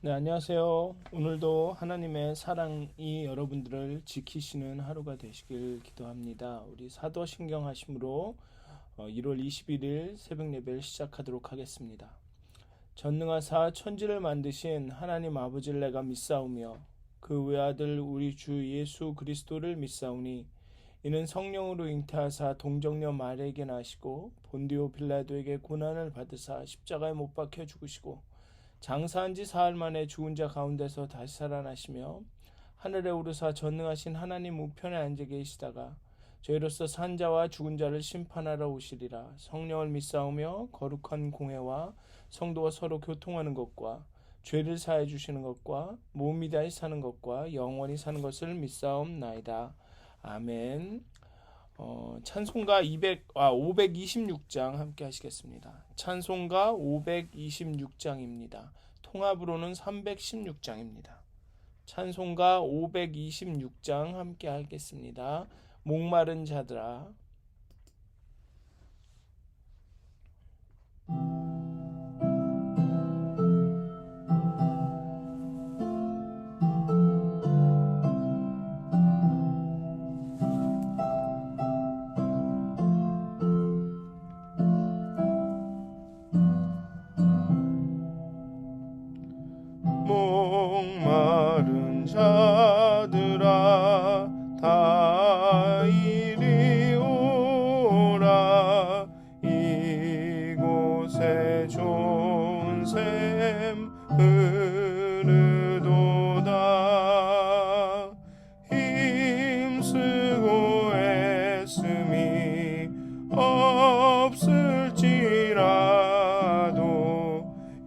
네, 안녕하세요. 오늘도 하나님의 사랑이 여러분들을 지키시는 하루가 되시길 기도합니다. 우리 사도신경 하심으로 1월 21일 새벽 예배를 시작하도록 하겠습니다. 전능하사 천지를 만드신 하나님 아버지를 내가 믿사오며 그 외아들 우리 주 예수 그리스도를 믿사오니 이는 성령으로 잉태하사 동정녀 마리아에게 나시고 본디오 빌라도에게 고난을 받으사 십자가에 못 박혀 죽으시고 장사한 지 사흘 만에 죽은 자 가운데서 다시 살아나시며 하늘에 오르사 전능하신 하나님 우편에 앉아 계시다가 저희로서 산 자와 죽은 자를 심판하러 오시리라. 성령을 믿사오며 거룩한 공회와 성도가 서로 교통하는 것과 죄를 사해 주시는 것과 몸이 다시 사는 것과 영원히 사는 것을 믿사옵나이다. 아멘. 찬송가 526장 함께 하시겠습니다. 찬송가 526장입니다. 통합으로는 316장입니다. 찬송가 526장 함께 하겠습니다. 목마른 자들아. 목마른 자들아 다 이리 오라. 이곳에 좋은 샘 흐르도다. 힘쓰고 애씀이 없을지라도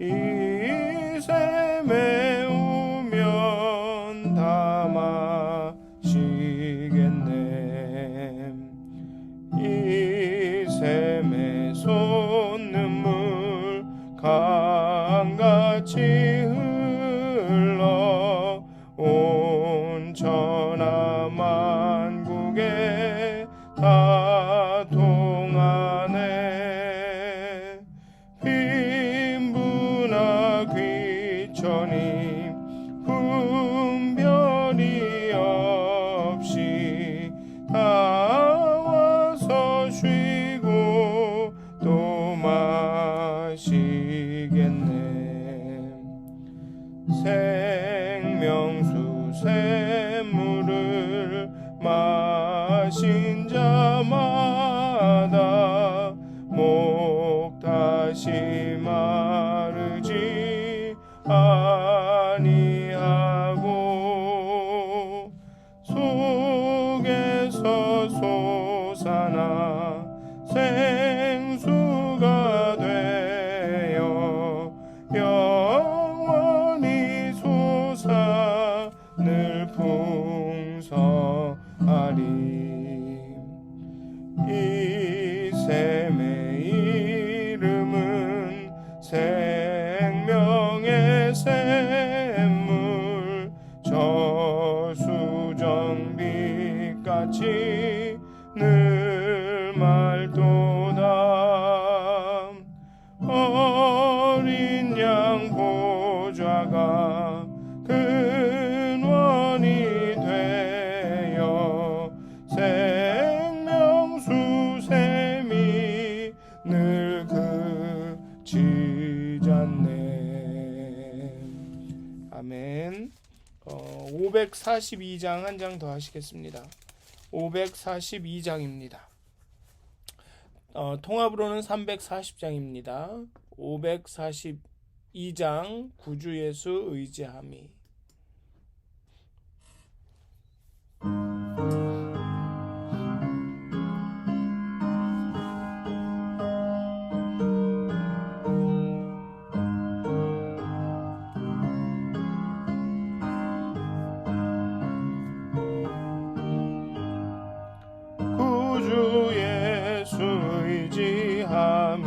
이 샘에 오면 다 마시겠네. 이 샘에 솟는물 강같이 흘러 온 천하 만국에 다 통하네. 빈부나 귀천이 분별이 없이 다 와서 쉬고 또 마시겠네. 생명수 샘물을 마신 자마다 목 다시 마르지 아니하고 속에서 솟아나 생수가 되어 영원히 솟아 늘 풍성하리. 이 샘의 이름은 생명의 샘물. 저수정빛같이 늘 맑도다. 어린 양 보좌가 근원이 되어 생명수 샘이 늘 그치지 않네. 아멘. 542장 한 장 더 하시겠습니다. 542장입니다. 통합으로는 340장입니다. 542장 구주 예수 의지함이. 구주 예수 의지함이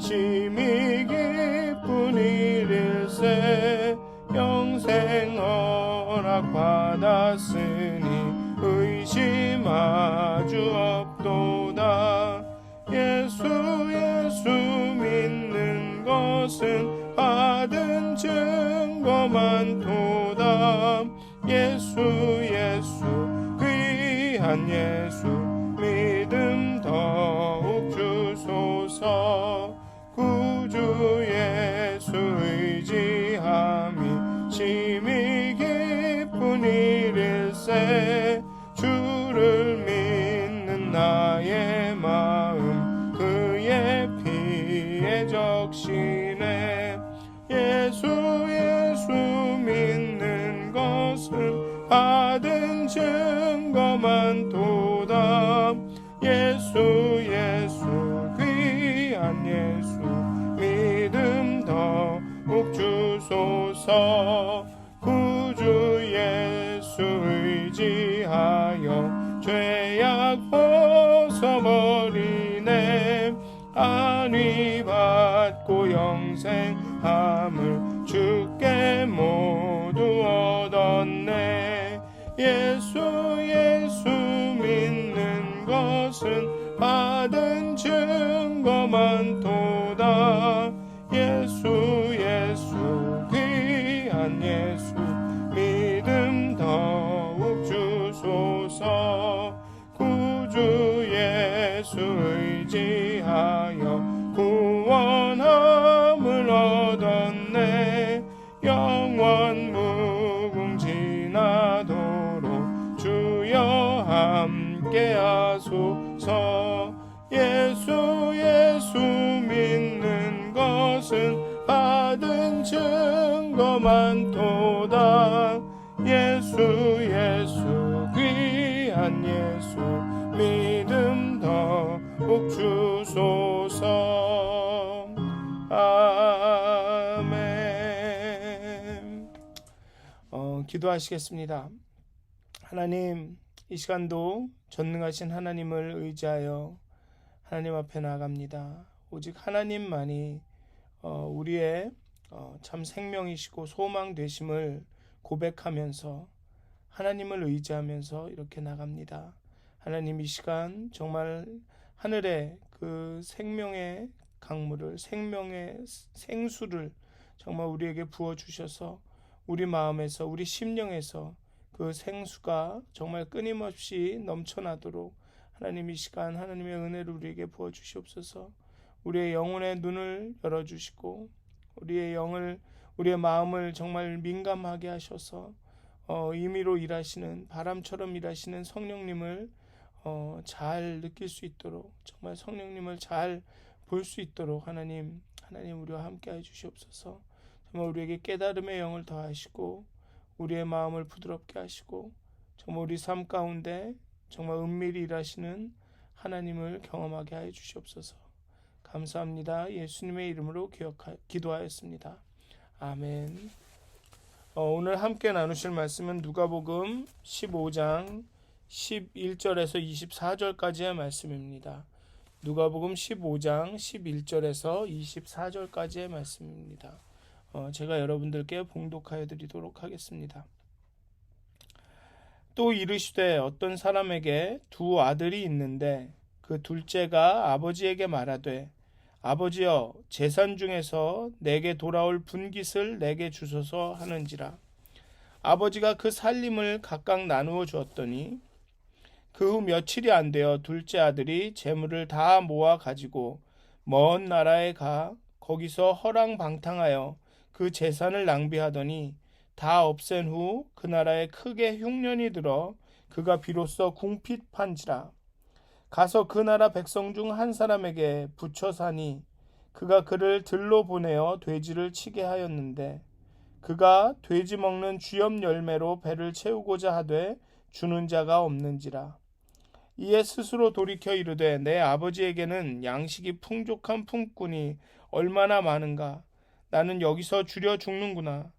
심히 기쁜 일일세. 영생 허락 받았으니 의심 아주 없도다. 예수 믿는 것은 받은 증거만 많도다. 예수 예수 귀한 예수 믿음 더욱 주소서. 구주 예수 의지함이 심히 기쁜 일일세. 주를 믿는 나의 마음 그의 피에 적시네. 예수 예수 믿는 것은 받은 증거만 도다. 예수 예수 귀한 예수 믿음 더욱 주소서. 구주 예수 의지하여 죄악 벗어버리네. 안위 받고 영생함을 주께 모두 얻었네. 예수 예수 믿는 것은 받은 증거만 도다. 예수 예수 귀한 예수 믿음 더욱 주소서. 구주 예수 의지하여 구원함을 얻었네. 영원 무궁지나도록 주여 함께 하소서. 예수 예수 믿는 것은 받은 증거만 도다. 예수 예수 귀한 예수 믿음 더욱 주소서. 아멘. 기도하시겠습니다. 하나님, 이 시간도 전능하신 하나님을 의지하여 하나님 앞에 나아갑니다. 오직 하나님만이 우리의 참 생명이시고 소망 되심을 고백하면서 하나님을 의지하면서 이렇게 나갑니다. 하나님, 이 시간 정말 하늘의 그 생명의 강물을, 생명의 생수를 정말 우리에게 부어주셔서 우리 마음에서, 우리 심령에서 그 생수가 정말 끊임없이 넘쳐나도록 하나님, 이 시간 하나님의 은혜를 우리에게 부어주시옵소서. 우리의 영혼의 눈을 열어주시고 우리의 영을, 우리의 마음을 정말 민감하게 하셔서 임의로 일하시는, 바람처럼 일하시는 성령님을 잘 느낄 수 있도록, 정말 성령님을 잘 볼 수 있도록 하나님 우리와 함께 해주시옵소서. 정말 우리에게 깨달음의 영을 더하시고 우리의 마음을 부드럽게 하시고 정말 우리 삶 가운데 정말 은밀히 일하시는 하나님을 경험하게 하여 주시옵소서. 감사합니다. 예수님의 이름으로 기도하였습니다. 아멘. 오늘 함께 나누실 말씀은 누가복음 15장 11절에서 24절까지의 말씀입니다. 누가복음 15장 11절에서 24절까지의 말씀입니다. 제가 여러분들께 봉독하여 드리도록 하겠습니다. 또 이르시되 어떤 사람에게 두 아들이 있는데 그 둘째가 아버지에게 말하되 아버지여, 재산 중에서 내게 돌아올 분깃을 내게 주소서 하는지라. 아버지가 그 살림을 각각 나누어 주었더니 그 후 며칠이 안 되어 둘째 아들이 재물을 다 모아 가지고 먼 나라에 가 거기서 허랑방탕하여 그 재산을 낭비하더니 다 없앤 후 그 나라에 크게 흉년이 들어 그가 비로소 궁핍한지라. 가서 그 나라 백성 중 한 사람에게 붙여 사니 그가 그를 들로 보내어 돼지를 치게 하였는데 그가 돼지 먹는 쥐염 열매로 배를 채우고자 하되 주는 자가 없는지라. 이에 스스로 돌이켜 이르되 내 아버지에게는 양식이 풍족한 품꾼이 얼마나 많은가. 나는 여기서 주려 죽는구나.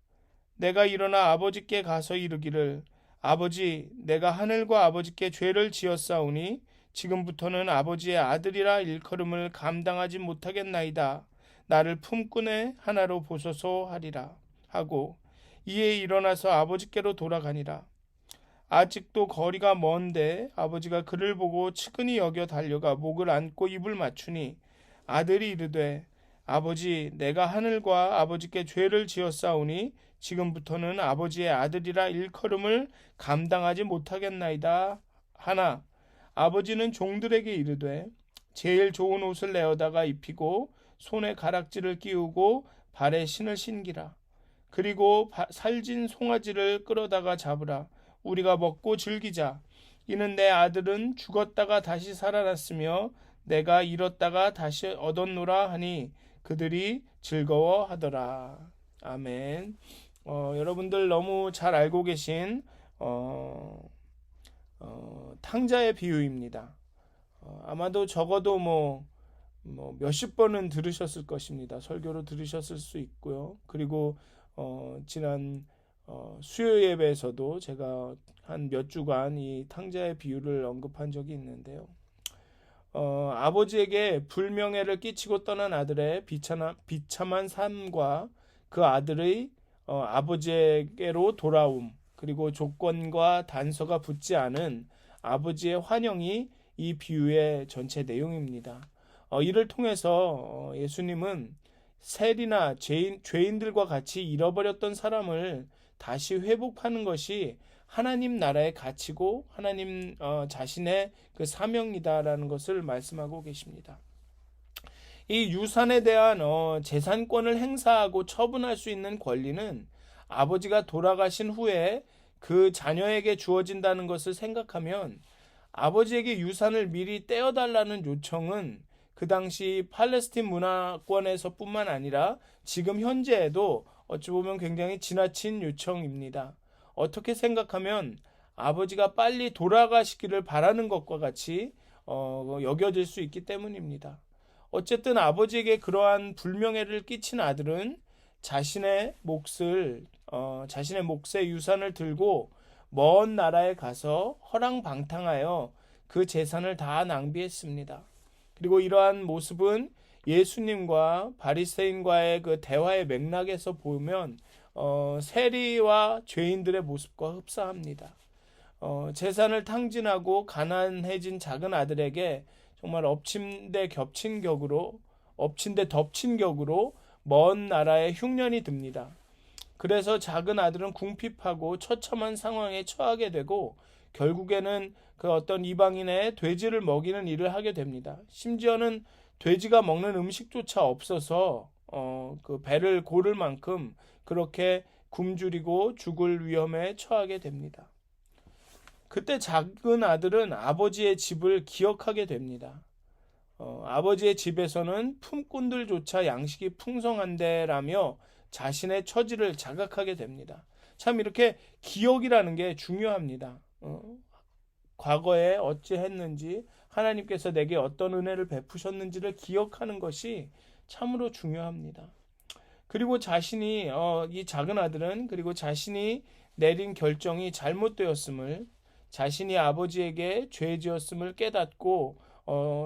내가 일어나 아버지께 가서 이르기를 아버지, 내가 하늘과 아버지께 죄를 지었사오니 지금부터는 아버지의 아들이라 일컬음을 감당하지 못하겠나이다. 나를 품꾼의 하나로 보소서 하리라 하고 이에 일어나서 아버지께로 돌아가니라. 아직도 거리가 먼데 아버지가 그를 보고 측은히 여겨 달려가 목을 안고 입을 맞추니 아들이 이르되 아버지, 내가 하늘과 아버지께 죄를 지었사오니 지금부터는 아버지의 아들이라 일컬음을 감당하지 못하겠나이다 하나 아버지는 종들에게 이르되 제일 좋은 옷을 내어다가 입히고 손에 가락지를 끼우고 발에 신을 신기라. 그리고 살진 송아지를 끌어다가 잡으라. 우리가 먹고 즐기자. 이는 내 아들은 죽었다가 다시 살아났으며 내가 잃었다가 다시 얻었노라 하니 그들이 즐거워하더라. 아멘. 여러분들 너무 잘 알고 계신 탕자의 비유입니다. 아마도 적어도 몇십 번은 들으셨을 것입니다. 설교로 들으셨을 수 있고요. 그리고 지난 수요 예배에서도 제가 한 몇 주간 이 탕자의 비유를 언급한 적이 있는데요. 아버지에게 불명예를 끼치고 떠난 아들의 비참한 삶과 그 아들의 아버지에게로 돌아옴, 그리고 조건과 단서가 붙지 않은 아버지의 환영이 이 비유의 전체 내용입니다. 이를 통해서 예수님은 셀이나 죄인들과 같이 잃어버렸던 사람을 다시 회복하는 것이 하나님 나라의 가치고 하나님 자신의 그 사명이다라는 것을 말씀하고 계십니다. 이 유산에 대한 재산권을 행사하고 처분할 수 있는 권리는 아버지가 돌아가신 후에 그 자녀에게 주어진다는 것을 생각하면 아버지에게 유산을 미리 떼어달라는 요청은 그 당시 팔레스틴 문화권에서뿐만 아니라 지금 현재에도 어찌 보면 굉장히 지나친 요청입니다. 어떻게 생각하면 아버지가 빨리 돌아가시기를 바라는 것과 같이 여겨질 수 있기 때문입니다. 어쨌든 아버지에게 그러한 불명예를 끼친 아들은 자신의 몫의 유산을 들고 먼 나라에 가서 허랑방탕하여 그 재산을 다 낭비했습니다. 그리고 이러한 모습은 예수님과 바리새인과의 그 대화의 맥락에서 보면 세리와 죄인들의 모습과 흡사합니다. 재산을 탕진하고 가난해진 작은 아들에게 정말 엎친 데 덮친 격으로 먼 나라에 흉년이 듭니다. 그래서 작은 아들은 궁핍하고 처참한 상황에 처하게 되고 결국에는 그 어떤 이방인의 돼지를 먹이는 일을 하게 됩니다. 심지어는 돼지가 먹는 음식조차 없어서 그 배를 고를 만큼 그렇게 굶주리고 죽을 위험에 처하게 됩니다. 그때 작은 아들은 아버지의 집을 기억하게 됩니다. 아버지의 집에서는 품꾼들조차 양식이 풍성한데라며 자신의 처지를 자각하게 됩니다. 참 이렇게 기억이라는 게 중요합니다. 과거에 어찌 했는지 하나님께서 내게 어떤 은혜를 베푸셨는지를 기억하는 것이 참으로 중요합니다. 그리고 이 작은 아들은 그리고 자신이 내린 결정이 잘못되었음을, 자신이 아버지에게 죄 지었음을 깨닫고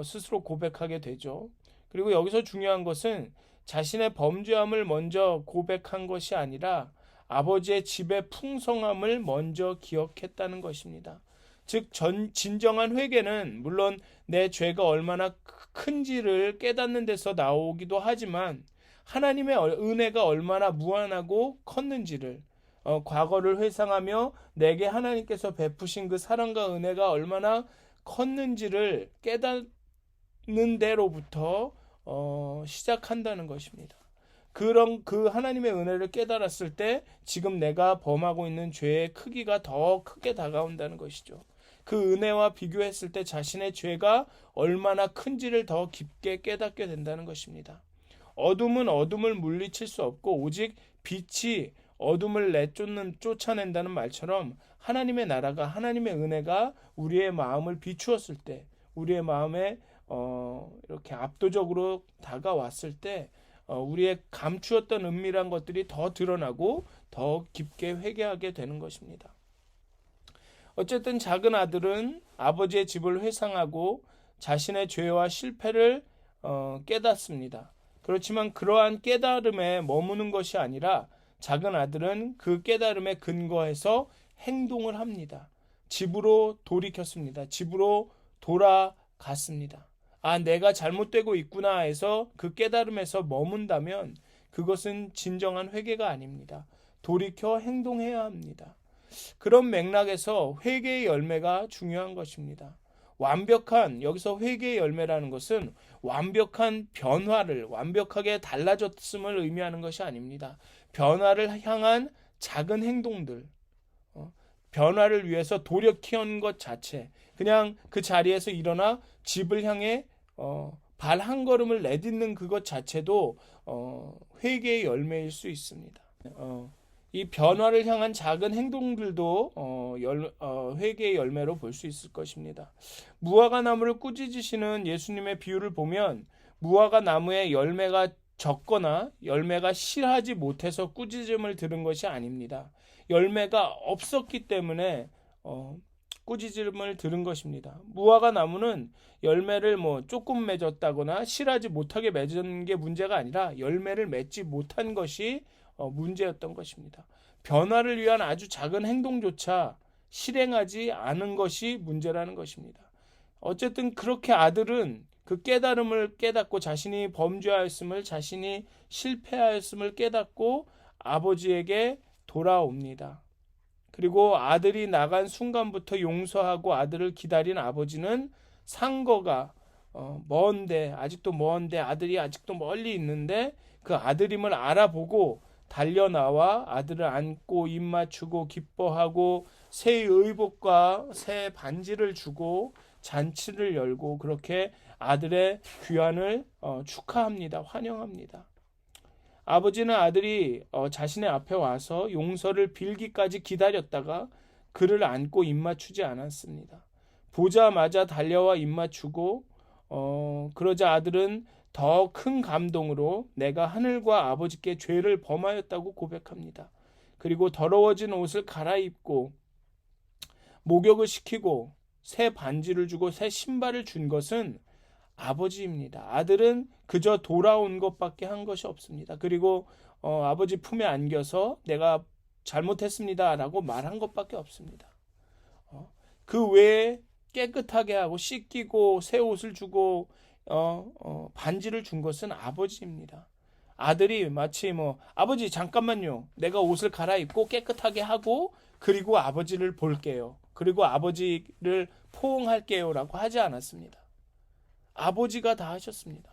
스스로 고백하게 되죠. 그리고 여기서 중요한 것은 자신의 범죄함을 먼저 고백한 것이 아니라 아버지의 집의 풍성함을 먼저 기억했다는 것입니다. 즉 진정한 회개는 물론 내 죄가 얼마나 큰지를 깨닫는 데서 나오기도 하지만 하나님의 은혜가 얼마나 무한하고 컸는지를 과거를 회상하며 내게 하나님께서 베푸신 그 사랑과 은혜가 얼마나 컸는지를 깨닫는 데로부터 시작한다는 것입니다. 그런 그 하나님의 은혜를 깨달았을 때 지금 내가 범하고 있는 죄의 크기가 더 크게 다가온다는 것이죠. 그 은혜와 비교했을 때 자신의 죄가 얼마나 큰지를 더 깊게 깨닫게 된다는 것입니다. 어둠은 어둠을 물리칠 수 없고 오직 빛이 어둠을 쫓아낸다는 말처럼 하나님의 나라가, 하나님의 은혜가 우리의 마음을 비추었을 때, 우리의 마음에 이렇게 압도적으로 다가왔을 때 우리의 감추었던 은밀한 것들이 더 드러나고 더 깊게 회개하게 되는 것입니다. 어쨌든 작은 아들은 아버지의 집을 회상하고 자신의 죄와 실패를 깨닫습니다. 그렇지만 그러한 깨달음에 머무는 것이 아니라 작은 아들은 그 깨달음에 근거해서 행동을 합니다. 집으로 돌이켰습니다. 집으로 돌아갔습니다. 내가 잘못되고 있구나 해서 그 깨달음에서 머문다면 그것은 진정한 회개가 아닙니다. 돌이켜 행동해야 합니다. 그런 맥락에서 회개의 열매가 중요한 것입니다. 여기서 회개의 열매라는 것은 완벽한 변화를, 완벽하게 달라졌음을 의미하는 것이 아닙니다. 변화를 향한 작은 행동들, 변화를 위해서 돌이키는 것 자체, 그냥 그 자리에서 일어나 집을 향해 발 한 걸음을 내딛는 그것 자체도 회개의 열매일 수 있습니다. 이 변화를 향한 작은 행동들도 회개의 열매로 볼 수 있을 것입니다. 무화과 나무를 꾸짖으시는 예수님의 비유를 보면 무화과 나무에 열매가 적거나 열매가 실하지 못해서 꾸짖음을 들은 것이 아닙니다. 열매가 없었기 때문에 꾸짖음을 들은 것입니다. 무화과 나무는 열매를 조금 맺었다거나 실하지 못하게 맺은 게 문제가 아니라 열매를 맺지 못한 것이 문제였던 것입니다. 변화를 위한 아주 작은 행동조차 실행하지 않은 것이 문제라는 것입니다. 어쨌든 그렇게 아들은 그 깨달음을 깨닫고 자신이 범죄하였음을, 자신이 실패하였음을 깨닫고 아버지에게 돌아옵니다. 그리고 아들이 나간 순간부터 용서하고 아들을 기다린 아버지는 상거가 아직도 먼데 아들이 아직도 멀리 있는데 그 아들임을 알아보고 달려나와 아들을 안고 입 맞추고 기뻐하고 새 의복과 새 반지를 주고 잔치를 열고 그렇게 아들의 귀환을 축하합니다. 환영합니다. 아버지는 아들이 자신의 앞에 와서 용서를 빌기까지 기다렸다가 그를 안고 입 맞추지 않았습니다. 보자마자 달려와 입 맞추고 그러자 아들은 더 큰 감동으로 내가 하늘과 아버지께 죄를 범하였다고 고백합니다. 그리고 더러워진 옷을 갈아입고 목욕을 시키고 새 반지를 주고 새 신발을 준 것은 아버지입니다. 아들은 그저 돌아온 것밖에 한 것이 없습니다. 그리고 아버지 품에 안겨서 내가 잘못했습니다 라고 말한 것밖에 없습니다. 그 외에 깨끗하게 하고 씻기고 새 옷을 주고 반지를 준 것은 아버지입니다. 아들이 마치 아버지 잠깐만요. 내가 옷을 갈아입고 깨끗하게 하고 그리고 아버지를 볼게요. 그리고 아버지를 포옹할게요 라고 하지 않았습니다. 아버지가 다 하셨습니다.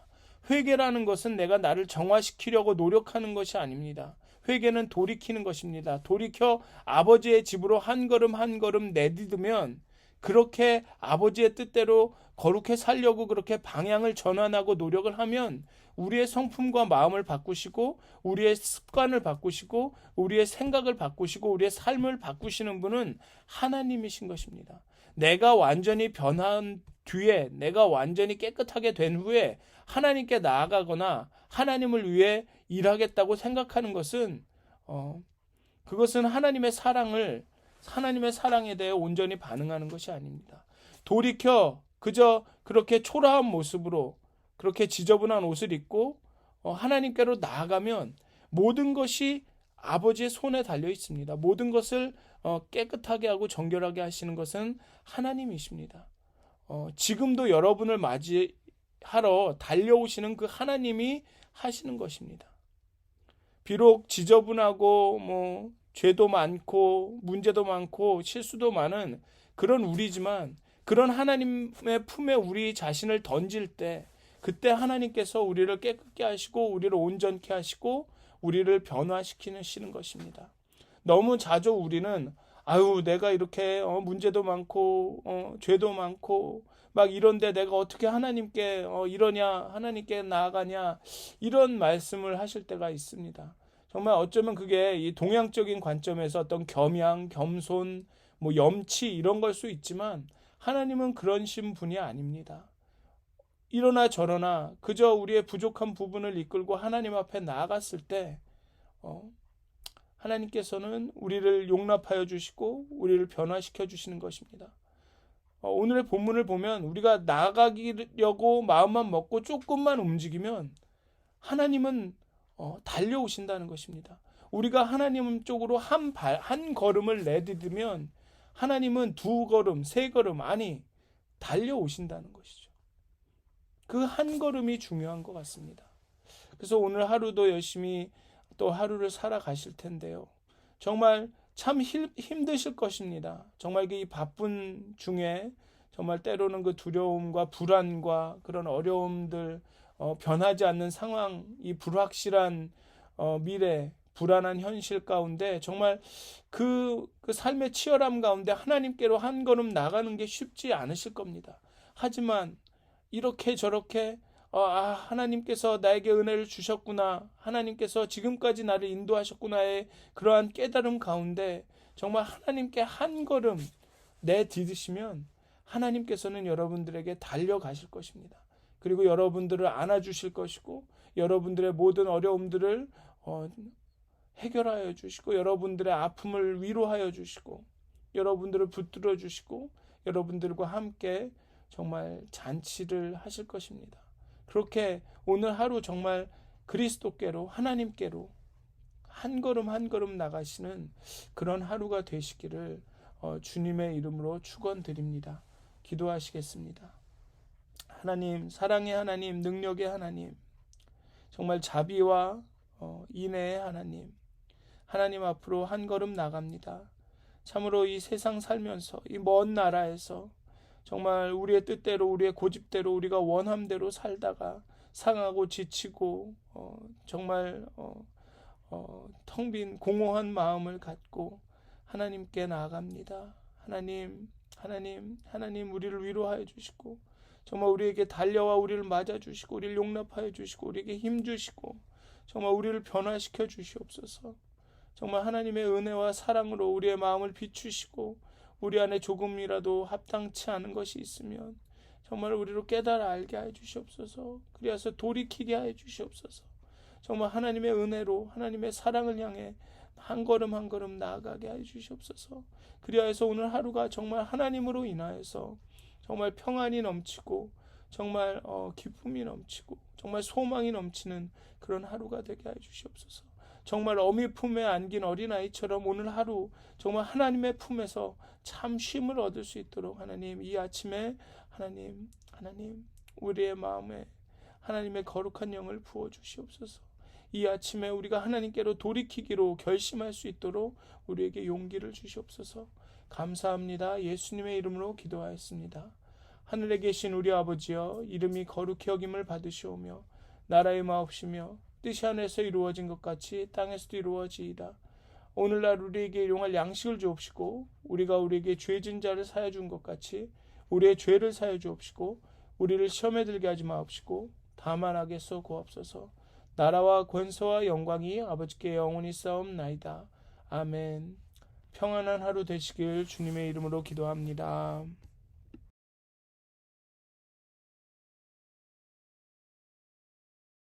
회개라는 것은 내가 나를 정화시키려고 노력하는 것이 아닙니다. 회개는 돌이키는 것입니다. 돌이켜 아버지의 집으로 한 걸음 한 걸음 내딛으면 그렇게 아버지의 뜻대로 거룩해 살려고 그렇게 방향을 전환하고 노력을 하면 우리의 성품과 마음을 바꾸시고 우리의 습관을 바꾸시고 우리의 생각을 바꾸시고 우리의 삶을 바꾸시는 분은 하나님이신 것입니다. 내가 완전히 변한 뒤에 내가 완전히 깨끗하게 된 후에 하나님께 나아가거나 하나님을 위해 일하겠다고 생각하는 것은 그것은 하나님의 사랑에 대해 온전히 반응하는 것이 아닙니다. 돌이켜 그저 그렇게 초라한 모습으로 그렇게 지저분한 옷을 입고 하나님께로 나아가면 모든 것이 아버지의 손에 달려 있습니다. 모든 것을 깨끗하게 하고 정결하게 하시는 것은 하나님이십니다. 지금도 여러분을 맞이하러 달려오시는 그 하나님이 하시는 것입니다. 비록 지저분하고 죄도 많고 문제도 많고 실수도 많은 그런 우리지만 그런 하나님의 품에 우리 자신을 던질 때 그때 하나님께서 우리를 깨끗게 하시고 우리를 온전케 하시고 우리를 변화시키시는 것입니다. 너무 자주 우리는 내가 이렇게 문제도 많고 죄도 많고 막 이런데 내가 어떻게 하나님께 이러냐 하나님께 나아가냐 이런 말씀을 하실 때가 있습니다. 정말 어쩌면 그게 이 동양적인 관점에서 어떤 겸양, 겸손, 염치 이런 걸 수 있지만 하나님은 그러신 분이 아닙니다. 이러나 저러나 그저 우리의 부족한 부분을 이끌고 하나님 앞에 나아갔을 때 하나님께서는 우리를 용납하여 주시고 우리를 변화시켜 주시는 것입니다. 오늘의 본문을 보면 우리가 나아가려고 마음만 먹고 조금만 움직이면 하나님은 달려오신다는 것입니다. 우리가 하나님 쪽으로 한 걸음을 내딛으면 하나님은 2걸음, 3걸음 달려오신다는 것이죠. 그 한 걸음이 중요한 것 같습니다. 그래서 오늘 하루도 열심히 또 하루를 살아가실 텐데요. 정말 참 힘드실 것입니다. 정말 이 바쁜 중에 정말 때로는 그 두려움과 불안과 그런 어려움들, 변하지 않는 상황, 이 불확실한 미래, 불안한 현실 가운데 정말 그 삶의 치열함 가운데 하나님께로 한 걸음 나가는 게 쉽지 않으실 겁니다. 하지만 이렇게 저렇게 하나님께서 나에게 은혜를 주셨구나, 하나님께서 지금까지 나를 인도하셨구나의 그러한 깨달음 가운데 정말 하나님께 한 걸음 내디디시면 하나님께서는 여러분들에게 달려가실 것입니다. 그리고 여러분들을 안아주실 것이고 여러분들의 모든 어려움들을 해결하여 주시고 여러분들의 아픔을 위로하여 주시고 여러분들을 붙들어 주시고 여러분들과 함께 정말 잔치를 하실 것입니다. 그렇게 오늘 하루 정말 그리스도께로 하나님께로 한 걸음 한 걸음 나가시는 그런 하루가 되시기를 주님의 이름으로 축원드립니다. 기도하시겠습니다. 하나님, 사랑의 하나님, 능력의 하나님, 정말 자비와 인애의 하나님, 하나님 앞으로 한 걸음 나갑니다. 참으로 이 세상 살면서 이 먼 나라에서 정말 우리의 뜻대로 우리의 고집대로 우리가 원함대로 살다가 상하고 지치고 정말 텅 빈 공허한 마음을 갖고 하나님께 나아갑니다. 하나님 우리를 위로하여 주시고 정말 우리에게 달려와 우리를 맞아 주시고 우리를 용납하여 주시고 우리에게 힘 주시고 정말 우리를 변화시켜 주시옵소서. 정말 하나님의 은혜와 사랑으로 우리의 마음을 비추시고 우리 안에 조금이라도 합당치 않은 것이 있으면 정말 우리로 깨달아 알게 하여 주시옵소서. 그리하여 돌이키게 하여 주시옵소서. 정말 하나님의 은혜로 하나님의 사랑을 향해 한 걸음 한 걸음 나아가게 하여 주시옵소서. 그리하여서 오늘 하루가 정말 하나님으로 인하여서 정말 평안이 넘치고 정말 기쁨이 넘치고 정말 소망이 넘치는 그런 하루가 되게 하여 주시옵소서. 정말 어미 품에 안긴 어린아이처럼 오늘 하루 정말 하나님의 품에서 참 쉼을 얻을 수 있도록 하나님 이 아침에 하나님 우리의 마음에 하나님의 거룩한 영을 부어주시옵소서. 이 아침에 우리가 하나님께로 돌이키기로 결심할 수 있도록 우리에게 용기를 주시옵소서. 감사합니다. 예수님의 이름으로 기도하였습니다. 하늘에 계신 우리 아버지여, 이름이 거룩히 여김을 받으시오며 나라의 마옵시며 뜻이 하늘에서 이루어진 것 같이 땅에서도 이루어지이다. 오늘날 우리에게 일용할 양식을 주옵시고 우리가 우리에게 죄진 자를 사하여 준 것 같이 우리의 죄를 사하여 주옵시고 우리를 시험에 들게 하지 마옵시고 다만 악에서 구하옵소서. 나라와 권세와 영광이 아버지께 영원히 싸움나이다. 아멘. 평안한 하루 되시길 주님의 이름으로 기도합니다.